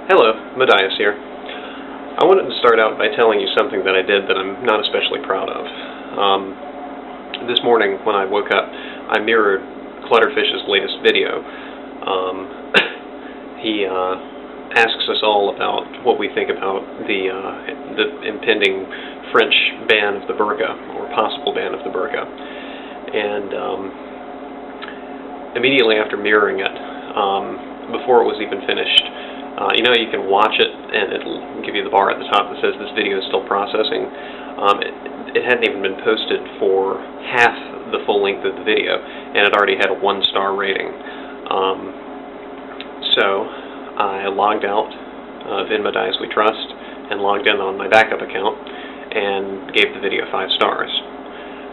Hello, Matthias here. I wanted to start out by telling you something that I did that I'm not especially proud of. This morning when I woke up, I mirrored Clutterfish's latest video. He asks us all about what we think about the impending French ban of the burqa, or possible ban of the burqa. And immediately after mirroring it, before it was even finished, you can watch it and it'll give you the bar at the top that says this video is still processing. It hadn't even been posted for half the full length of the video, and it already had a 1-star rating. So I logged out of Matthias We Trust and logged in on my backup account and gave the video 5 stars.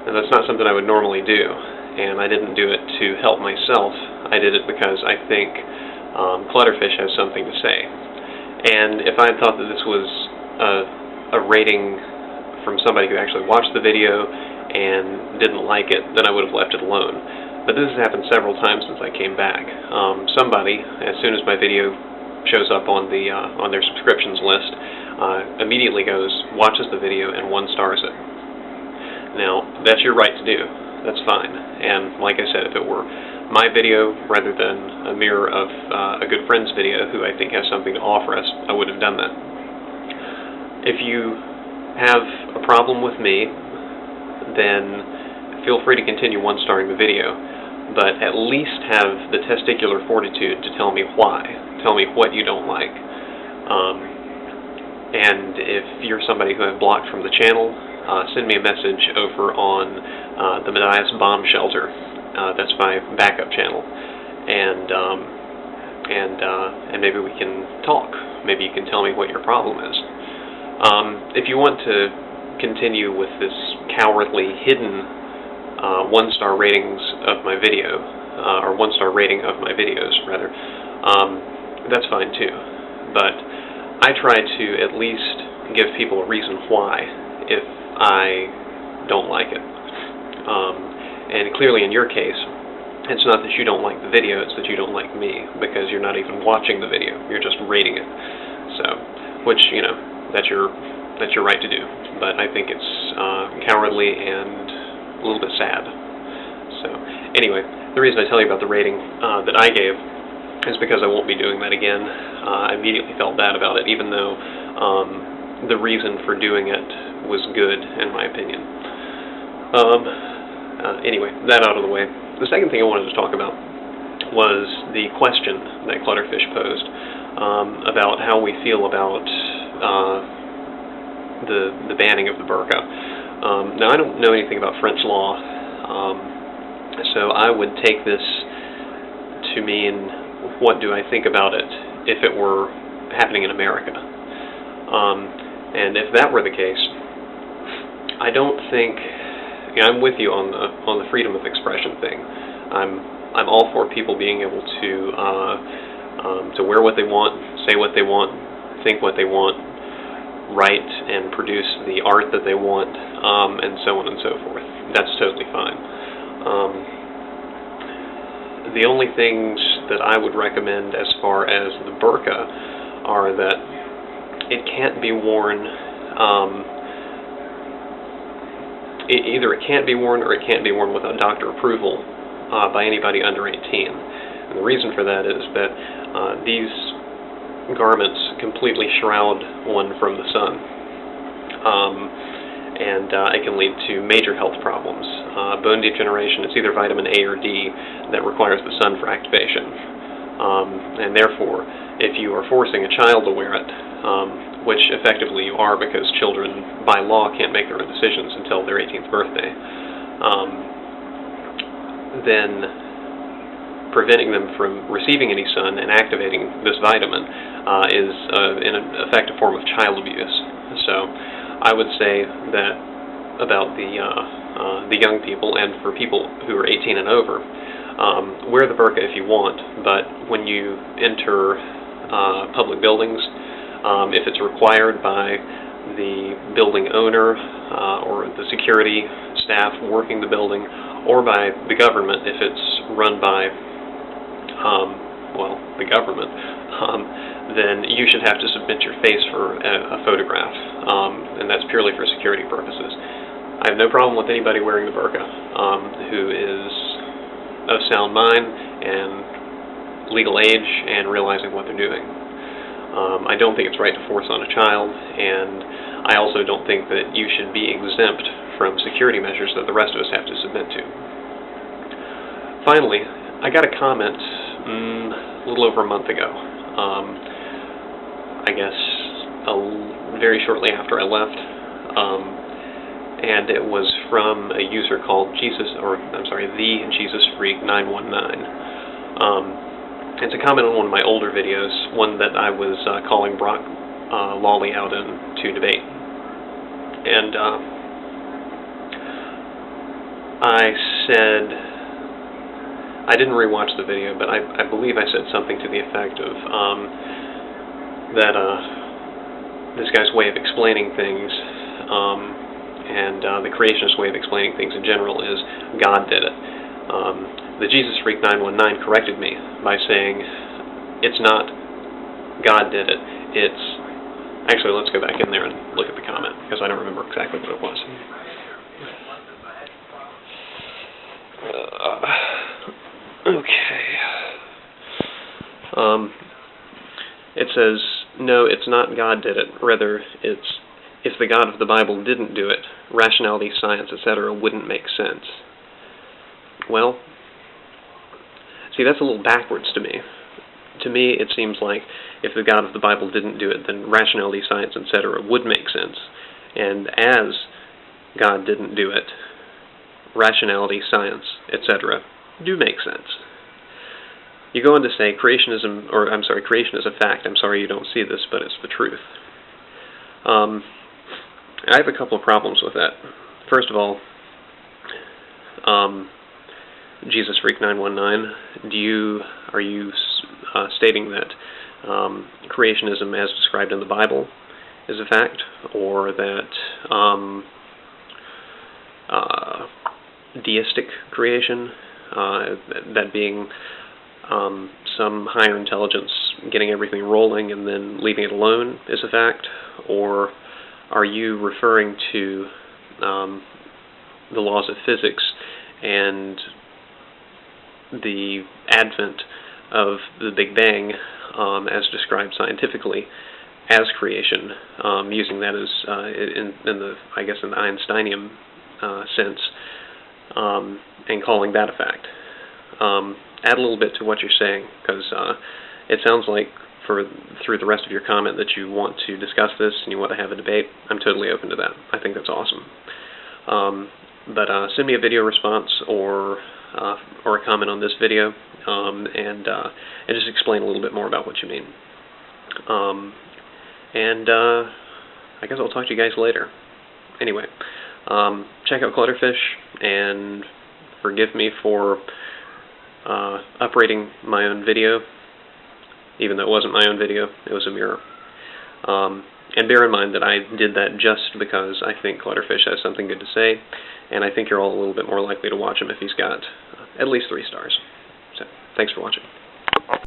Now that's not something I would normally do, and I didn't do it to help myself. I did it because I think Clutterfish has something to say. And if I had thought that this was a rating from somebody who actually watched the video and didn't like it, then I would have left it alone. But this has happened several times since I came back. Somebody, as soon as my video shows up on their subscriptions list, immediately watches the video and 1-stars it. Now, that's your right to do. That's fine. And like I said, if it were my video rather than a mirror of a good friend's video who I think has something to offer us, I would have done that. If you have a problem with me, then feel free to continue 1-starring the video, but at least have the testicular fortitude to tell me why. Tell me what you don't like. And if you're somebody who I've blocked from the channel, send me a message over on the Matthias Bomb Shelter. That's my backup channel, and maybe we can talk. Maybe you can tell me what your problem is. If you want to continue with this cowardly, hidden 1-star ratings of my video, or 1-star rating of my videos, rather, that's fine too. But I try to at least give people a reason why if I don't like it. And clearly in your case, it's not that you don't like the video, it's that you don't like me, because you're not even watching the video, you're just rating it. So, which, that's your right to do. But I think it's cowardly and a little bit sad. So, anyway, the reason I tell you about the rating that I gave is because I won't be doing that again. I immediately felt bad about it, even though the reason for doing it was good, in my opinion. Anyway, that out of the way. The second thing I wanted to talk about was the question that Clutterfish posed about how we feel about the banning of the burqa. Now, I don't know anything about French law, so I would take this to mean, what do I think about it if it were happening in America? And if that were the case, I don't think... I'm with you on the freedom of expression thing. I'm all for people being able to wear what they want, say what they want, think what they want, write and produce the art that they want, and so on and so forth. That's totally fine. The only things that I would recommend as far as the burqa are that it can't be worn. Either it can't be worn or it can't be worn without doctor approval by anybody under 18. And the reason for that is that these garments completely shroud one from the sun, and it can lead to major health problems. Bone degeneration, it's either vitamin A or D that requires the sun for activation. And therefore, if you are forcing a child to wear it, which effectively you are, because children by law can't make their own decisions until their 18th birthday, then preventing them from receiving any sun and activating this vitamin is in effect a form of child abuse. So I would say that about the young people, and for people who are 18 and over, wear the burqa if you want, but when you enter public buildings, if it's required by the building owner or the security staff working the building, or by the government if it's run by, the government, then you should have to submit your face for a photograph, and that's purely for security purposes. I have no problem with anybody wearing the burqa who is of sound mind and legal age and realizing what they're doing. I don't think it's right to force on a child, and I also don't think that you should be exempt from security measures that the rest of us have to submit to. Finally, I got a comment a little over a month ago, I guess very shortly after I left, and it was from a user called the Jesus Freak 919. It's a comment on one of my older videos, one that I was calling Brock Lawley out to debate. And I said, I didn't rewatch the video, but I believe I said something to the effect of that this guy's way of explaining things, and the creationist way of explaining things in general, is God did it. The Jesus Freak 919 corrected me by saying it's not God did it, it's... Actually, let's go back in there and look at the comment, because I don't remember exactly what it was. Okay. It says, no, it's not God did it. Rather, it's, if the God of the Bible didn't do it, rationality, science, etc. wouldn't make sense. Well, see, that's a little backwards to me. To me, it seems like if the God of the Bible didn't do it, then rationality, science, etc. would make sense. And as God didn't do it, rationality, science, etc. do make sense. You go on to say creation is a fact. I'm sorry you don't see this, but it's the truth. I have a couple of problems with that. First of all, Jesus Freak 919, are you stating that creationism as described in the Bible is a fact, or that deistic creation, that being some higher intelligence getting everything rolling and then leaving it alone is a fact, or are you referring to the laws of physics and the advent of the Big Bang as described scientifically as creation, using that as in the Einsteinian sense, and calling that a fact? Add a little bit to what you're saying, because it sounds like through the rest of your comment that you want to discuss this and you want to have a debate. I'm totally open to that. I think that's awesome. But send me a video response or a comment on this video, and just explain a little bit more about what you mean. I guess I'll talk to you guys later. Anyway, check out Clutterfish, and forgive me for uprating my own video, even though it wasn't my own video, it was a mirror. And bear in mind that I did that just because I think Clutterfish has something good to say, and I think you're all a little bit more likely to watch him if he's got at least 3 stars. So, thanks for watching.